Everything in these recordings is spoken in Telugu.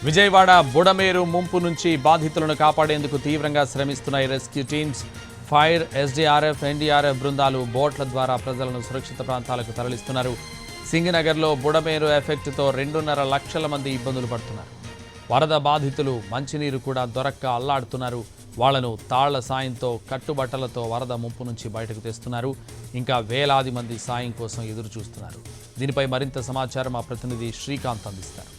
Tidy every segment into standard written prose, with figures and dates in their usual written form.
విజయవాడ బుడమేరు ముంపు నుంచి బాధితులను కాపాడేందుకు తీవ్రంగా శ్రమిస్తున్న rescue teams, fire, SDRF, NDRF బృందాలు బోట్ల ద్వారా ప్రజలను సురక్షిత ప్రాంతాలకు తరలిస్తున్నారు. సింగనగర్లో బుడమేరు ఎఫెక్ట్తో 2.5 లక్షల మంది ఇబ్బందులు పడుతున్నారు. వరద బాధితులు మంచినీరు కూడా దొరక్క అల్లాడుతున్నారు. వాళ్లను తాళ్ల సాయంతో, కట్టుబట్టలతో వరద ముంపు నుంచి బయటకు తెస్తున్నారు. ఇంకా వేలాది మంది సాయం కోసం ఎదురు చూస్తున్నారు. దీనిపై మరింత సమాచారం మా ప్రతినిధి శ్రీకాంత్ అందిస్తారు.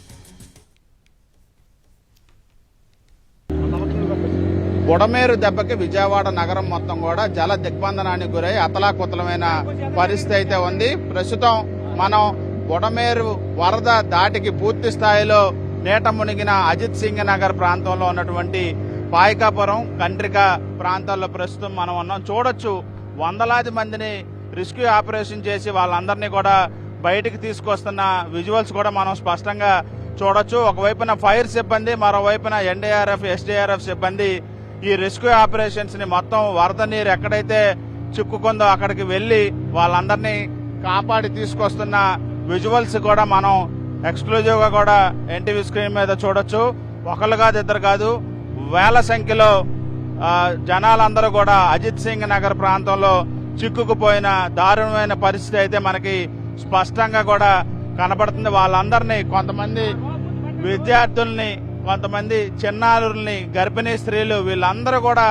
బుడమేరు దెబ్బకి విజయవాడ నగరం మొత్తం కూడా జల దిగ్బంధనానికి గురై అతలాకుతలమైన పరిస్థితి అయితే ఉంది. ప్రస్తుతం మనం బుడమేరు వరద దాటికి పూర్తి స్థాయిలో నీట మునిగిన అజిత్ సింగ్ నగర్ ప్రాంతంలో ఉన్నటువంటి పాయకాపురం, కండ్రిక ప్రాంతాల్లో ప్రస్తుతం మనం ఉన్నాం. చూడొచ్చు, వందలాది మందిని రెస్క్యూ ఆపరేషన్ చేసి వాళ్ళందరినీ కూడా బయటికి తీసుకొస్తున్న విజువల్స్ కూడా మనం స్పష్టంగా చూడొచ్చు. ఒకవైపున ఫైర్ సిబ్బంది, మరోవైపున ఎన్డీఆర్ఎఫ్, ఎస్డీఆర్ఎఫ్ సిబ్బంది ఈ రెస్క్యూ ఆపరేషన్స్ ని మొత్తం వరద నీరు ఎక్కడైతే చిక్కుకుందో అక్కడికి వెళ్లి వాళ్ళందరినీ కాపాడి తీసుకొస్తున్న విజువల్స్ కూడా మనం ఎక్స్క్లూజివ్ గా కూడా ఎన్టీవీ స్క్రీన్ మీద చూడొచ్చు. ఒకళ్ళు కాదు, ఇద్దరు కాదు, వేల సంఖ్యలో జనాలందరూ కూడా అజిత్ సింగ్ నగర్ ప్రాంతంలో చిక్కుకుపోయిన దారుణమైన పరిస్థితి అయితే మనకి స్పష్టంగా కూడా కనబడుతుంది. వాళ్ళందరినీ, కొంతమంది విద్యార్థుల్ని, కొంతమంది చిన్నారుల్ని, గర్భిణీ స్త్రీలు, వీళ్ళందరూ కూడా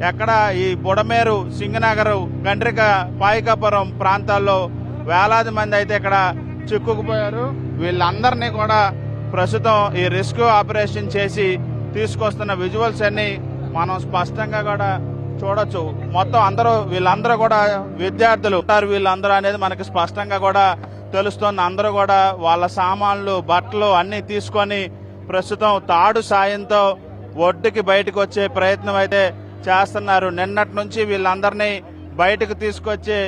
ఎక్కడ ఈ బుడమేరు, సింగనగర్, కండ్రిక, పాయకాపురం ప్రాంతాల్లో వేలాది మంది అయితే ఇక్కడ చిక్కుకుపోయారు. వీళ్ళందరినీ కూడా ప్రస్తుతం ఈ రెస్క్యూ ఆపరేషన్ చేసి తీసుకొస్తున్న విజువల్స్ అన్ని మనం స్పష్టంగా కూడా చూడొచ్చు. మొత్తం వీళ్ళందరూ కూడా విద్యార్థులు ఉంటారు. వీళ్ళందరూ అనేది మనకి స్పష్టంగా కూడా తెలుస్తుంది. అందరూ కూడా వాళ్ళ సామాన్లు, బట్టలు అన్ని తీసుకొని ప్రస్తుతం తాడు సాయంతో ఒడ్డుకి బయటకు వచ్చే ప్రయత్నం అయితే చేస్తున్నారు. నిన్నటి నుంచి వీళ్ళందరినీ బయటకు తీసుకొచ్చి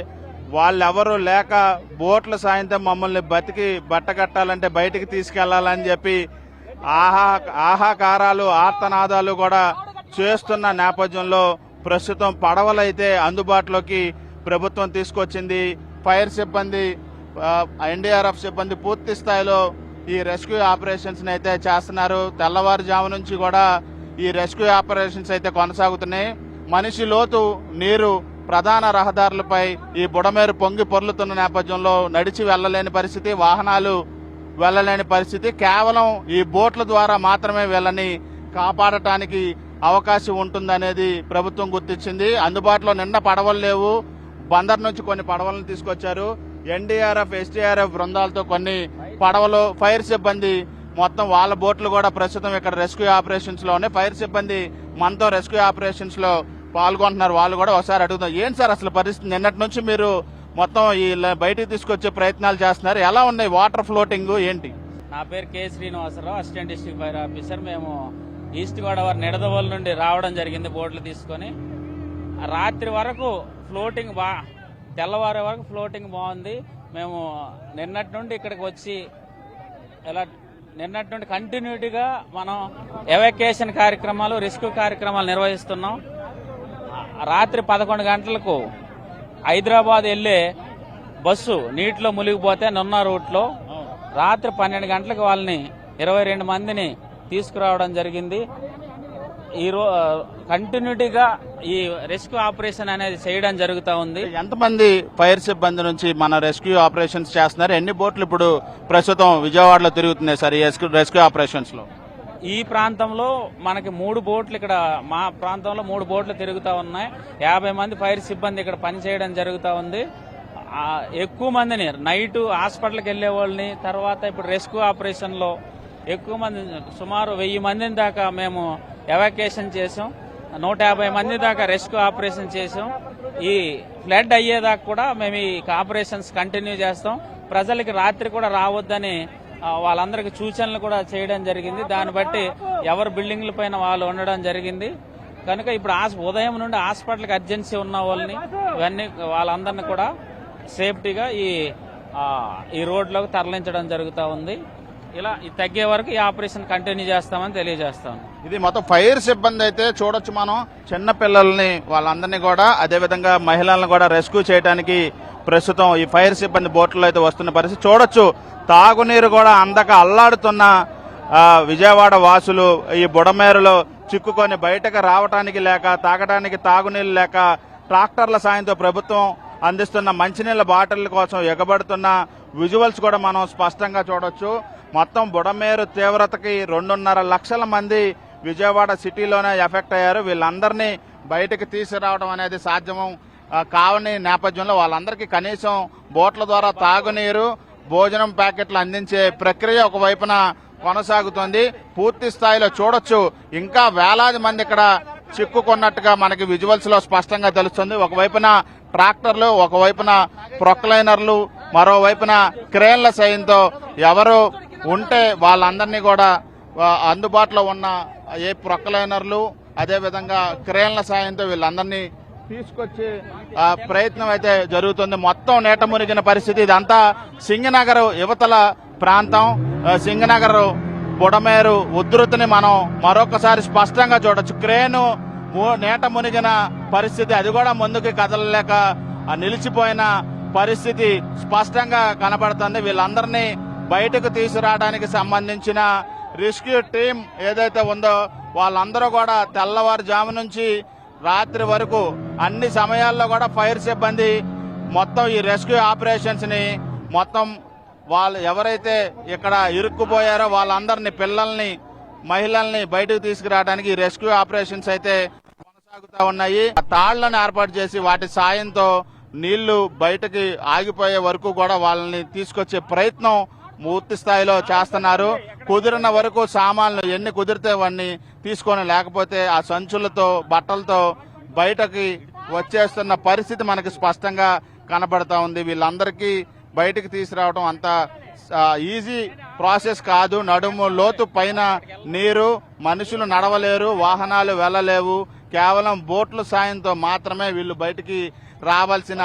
వాళ్ళెవరూ లేక బోట్ల సాయంతో మమ్మల్ని బతికి బట్టకట్టాలంటే బయటికి తీసుకెళ్లాలని చెప్పి ఆహాకారాలు, ఆర్తనాదాలు కూడా చేస్తున్న నేపథ్యంలో ప్రస్తుతం పడవలైతే అందుబాటులోకి ప్రభుత్వం తీసుకొచ్చింది. ఫైర్ సిబ్బంది, ఎన్డీఆర్ఎఫ్ సిబ్బంది పూర్తి స్థాయిలో ఈ రెస్క్యూ ఆపరేషన్స్ అయితే చేస్తున్నారు. తెల్లవారుజాము నుంచి కూడా ఈ రెస్క్యూ ఆపరేషన్స్ అయితే కొనసాగుతున్నాయి. మనిషి లోతు నీరు ప్రధాన రహదారులపై ఈ బుడమేరు పొంగి పొర్లుతున్న నేపథ్యంలో నడిచి వెళ్లలేని పరిస్థితి, వాహనాలు వెళ్లలేని పరిస్థితి. కేవలం ఈ బోట్ల ద్వారా మాత్రమే వీళ్ళని కాపాడటానికి అవకాశం ఉంటుందనేది ప్రభుత్వం గుర్తించింది. అందుబాటులో నిన్న పడవలు లేవు. బందర్ నుంచి కొన్ని పడవలను తీసుకొచ్చారు. ఎన్డీఆర్ఎఫ్, ఎస్డీఆర్ఎఫ్ బృందాలతో కొన్ని పడవలు, ఫైర్ సిబ్బంది మొత్తం వాళ్ళ బోట్లు కూడా ప్రస్తుతం ఇక్కడ రెస్క్యూ ఆపరేషన్స్ లో ఉన్నాయి. ఫైర్ సిబ్బంది మనతో రెస్క్యూ ఆపరేషన్స్ లో పాల్గొంటున్నారు. వాళ్ళు కూడా ఒకసారి అడుగుతారు, ఏం సార్ అసలు పరిస్థితి? నిన్నటి నుంచి మీరు మొత్తం ఈ బయటికి తీసుకొచ్చే ప్రయత్నాలు చేస్తున్నారు. ఎలా ఉన్నాయి వాటర్ ఫ్లోటింగ్ ఏంటి? నా పేరు K Srinivasarao, assistant district fire officer. మేము ఈస్ట్ గోదావరి నిడదవోలు నుండి రావడం జరిగింది బోట్లు తీసుకొని. రాత్రి వరకు ఫ్లోటింగ్ తెల్లవారే వరకు ఫ్లోటింగ్ బాగుంది. మేము నిన్నటి నుండి ఇక్కడికి వచ్చి నిన్నటి నుండి కంటిన్యూటీగా మనం ఎవాక్యుయేషన్ కార్యక్రమాలు, రెస్క్యూ కార్యక్రమాలు నిర్వహిస్తున్నాం. రాత్రి 11 గంటలకు హైదరాబాద్ వెళ్లే బస్సు నీటిలో మునిగిపోతే నున్న రూట్లో రాత్రి 12 గంటలకు వాళ్ళని 22 మందిని తీసుకురావడం జరిగింది. ఈ కంటిన్యూటీగా ఈ రెస్క్యూ ఆపరేషన్ అనేది చేయడం జరుగుతూ ఉంది. ఎంతమంది ఫైర్ సిబ్బంది నుంచి మన రెస్క్యూ ఆపరేషన్స్ చేస్తున్నారు? ఎన్ని బోట్లు ఇప్పుడు ప్రస్తుతం విజయవాడలో తిరుగుతున్నాయి సార్ ఈ రెస్క్యూ ఆపరేషన్స్ లో? ఈ ప్రాంతంలో మనకి 3 బోట్లు, ఇక్కడ మా ప్రాంతంలో 3 బోట్లు తిరుగుతూ ఉన్నాయి. 50 మంది ఫైర్ సిబ్బంది ఇక్కడ పనిచేయడం జరుగుతూ ఉంది. ఎక్కువ మందిని నైట్ హాస్పిటల్కి వెళ్లే వాళ్ళని, తర్వాత ఇప్పుడు రెస్క్యూ ఆపరేషన్ లో ఎక్కువ మంది, సుమారు 1000 మందిని దాకా మేము ఎవాక్యుయేషన్ చేసాం. 150 మంది దాకా రెస్క్యూ ఆపరేషన్ చేసాం. ఈ ఫ్లడ్ అయ్యేదాకా కూడా మేము ఈ ఆపరేషన్స్ కంటిన్యూ చేస్తాం. ప్రజలకి రాత్రి కూడా రావద్దని వాళ్ళందరికీ సూచనలు కూడా చేయడం జరిగింది. దాన్ని బట్టి ఎవరు బిల్డింగ్ల పైన వాళ్ళు ఉండడం జరిగింది. కనుక ఇప్పుడు ఉదయం నుండి హాస్పిటల్కి అర్జెన్సీ ఉన్న వాళ్ళని, ఇవన్నీ వాళ్ళందరినీ కూడా సేఫ్టీగా ఈ రోడ్లోకి తరలించడం జరుగుతూ ఉంది. ఇలా తగ్గే వరకు ఈ ఆపరేషన్ కంటిన్యూ చేస్తామని తెలియజేస్తాం. ఇది మొత్తం ఫైర్ సిబ్బంది అయితే చూడొచ్చు మనం. చిన్న పిల్లల్ని, వాళ్ళందరినీ కూడా, అదేవిధంగా మహిళలను కూడా రెస్క్యూ చేయడానికి ప్రస్తుతం ఈ ఫైర్ సిబ్బంది బోట్లలో అయితే వస్తున్న పరిస్థితి చూడొచ్చు. తాగునీరు కూడా అందక అల్లాడుతున్న విజయవాడ వాసులు ఈ బుడమేరులో చిక్కుకొని బయటకు రావటానికి లేక తాగడానికి తాగునీళ్ళు లేక ట్రాక్టర్ల సాయంతో ప్రభుత్వం అందిస్తున్న మంచినీళ్ళ బాటిళ్ల కోసం ఎగబడుతున్న విజువల్స్ కూడా మనం స్పష్టంగా చూడొచ్చు. మొత్తం బుడమేరు తీవ్రతకి 2.5 లక్షల మంది విజయవాడ సిటీలోనే ఎఫెక్ట్ అయ్యారు. వీళ్ళందరినీ బయటకు తీసుకురావడం అనేది సాధ్యము కావని నేపథ్యంలో వాళ్ళందరికీ కనీసం బోట్ల ద్వారా తాగునీరు, భోజనం ప్యాకెట్లు అందించే ప్రక్రియ ఒకవైపున కొనసాగుతోంది. పూర్తి స్థాయిలో చూడొచ్చు, ఇంకా వేలాది మంది ఇక్కడ చిక్కుకున్నట్టుగా మనకి విజువల్స్ లో స్పష్టంగా తెలుస్తుంది. ఒకవైపున ట్రాక్టర్లు, ఒకవైపున ప్రొక్లైనర్లు, మరోవైపున క్రేన్ల సాయంతో ఎవరు ఉంటే వాళ్ళందరినీ కూడా అందుబాటులో ఉన్న ఏ ప్రొక్లైనర్లు అదేవిధంగా క్రేన్ల సాయంతో వీళ్ళందరినీ తీసుకొచ్చే ప్రయత్నం అయితే జరుగుతుంది. మొత్తం నీట మునిగిన పరిస్థితి. ఇదంతా సింగనగర్ యువతల ప్రాంతం. సింగనగర్ బుడమేరు ఉధృతిని మనం మరొకసారి స్పష్టంగా చూడొచ్చు. క్రేను నీట మునిగిన పరిస్థితి, అది కూడా ముందుకు కదలలేక నిలిచిపోయిన పరిస్థితి స్పష్టంగా కనబడుతుంది. వీళ్ళందరినీ బయటకు తీసుకురావడానికి సంబంధించిన రెస్క్యూ టీం ఏదైతే ఉందో వాళ్ళందరూ కూడా తెల్లవారుజాము నుంచి రాత్రి వరకు అన్ని సమయాల్లో కూడా ఫైర్ సిబ్బంది మొత్తం ఈ రెస్క్యూ ఆపరేషన్స్ ని మొత్తం వాళ్ళు ఎవరైతే ఇక్కడ ఇరుక్కుపోయారో వాళ్ళందరినీ, పిల్లల్ని, మహిళల్ని బయటకు తీసుకురావడానికి ఈ రెస్క్యూ ఆపరేషన్స్ అయితే కొనసాగుతూ ఉన్నాయి. తాళ్లను ఏర్పాటు చేసి వాటి సాయంతో నీళ్లు బయటకి ఆగిపోయే వరకు కూడా వాళ్ళని తీసుకొచ్చే ప్రయత్నం పూర్తి స్థాయిలో చేస్తున్నారు. కుదిరిన వరకు సామాన్లు ఎన్ని కుదిరితే వాడిని తీసుకొని, లేకపోతే ఆ సంచులతో బట్టలతో బయటకి వచ్చేస్తున్న పరిస్థితి మనకి స్పష్టంగా కనబడతా ఉంది. వీళ్ళందరికీ బయటకు తీసుకురావడం అంత ఈజీ ప్రాసెస్ కాదు. నడుము లోతు పైన నీరు, మనుషులు నడవలేరు, వాహనాలు వెళ్లలేవు. కేవలం బోట్ల సాయంతో మాత్రమే వీళ్ళు బయటికి రావాల్సిన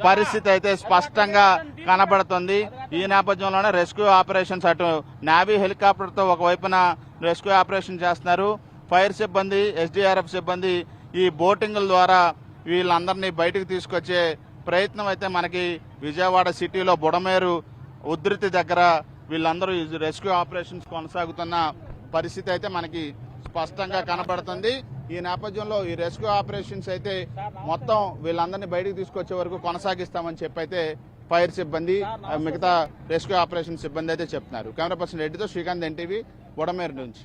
పరిస్థితి అయితే స్పష్టంగా కనబడుతుంది. ఈ నేపథ్యంలోనే రెస్క్యూ ఆపరేషన్స్ అటు నేవీ హెలికాప్టర్ తో ఒకవైపున రెస్క్యూ ఆపరేషన్ చేస్తున్నారు. ఫైర్ సిబ్బంది, ఎస్డీఆర్ఎఫ్ సిబ్బంది ఈ బోటింగ్ల ద్వారా వీళ్ళందరినీ బయటకు తీసుకొచ్చే ప్రయత్నం అయితే మనకి విజయవాడ సిటీలో బుడమేరు ఉధృతి దగ్గర వీళ్ళందరూ రెస్క్యూ ఆపరేషన్స్ కొనసాగుతున్న పరిస్థితి అయితే మనకి స్పష్టంగా కనబడుతుంది. ఈ నేపథ్యంలో ఈ రెస్క్యూ ఆపరేషన్స్ అయితే మొత్తం వీళ్ళందరినీ బయటకు తీసుకొచ్చే వరకు కొనసాగిస్తామని చెప్పి అయితే ఫైర్ సిబ్బంది, మిగతా రెస్క్యూ ఆపరేషన్ సిబ్బంది అయితే చెప్తున్నారు. కెమెరా పర్సన్ రెడ్డితో శ్రీకాంత్, ఎన్టీవీ, బుడమేరు నుంచి.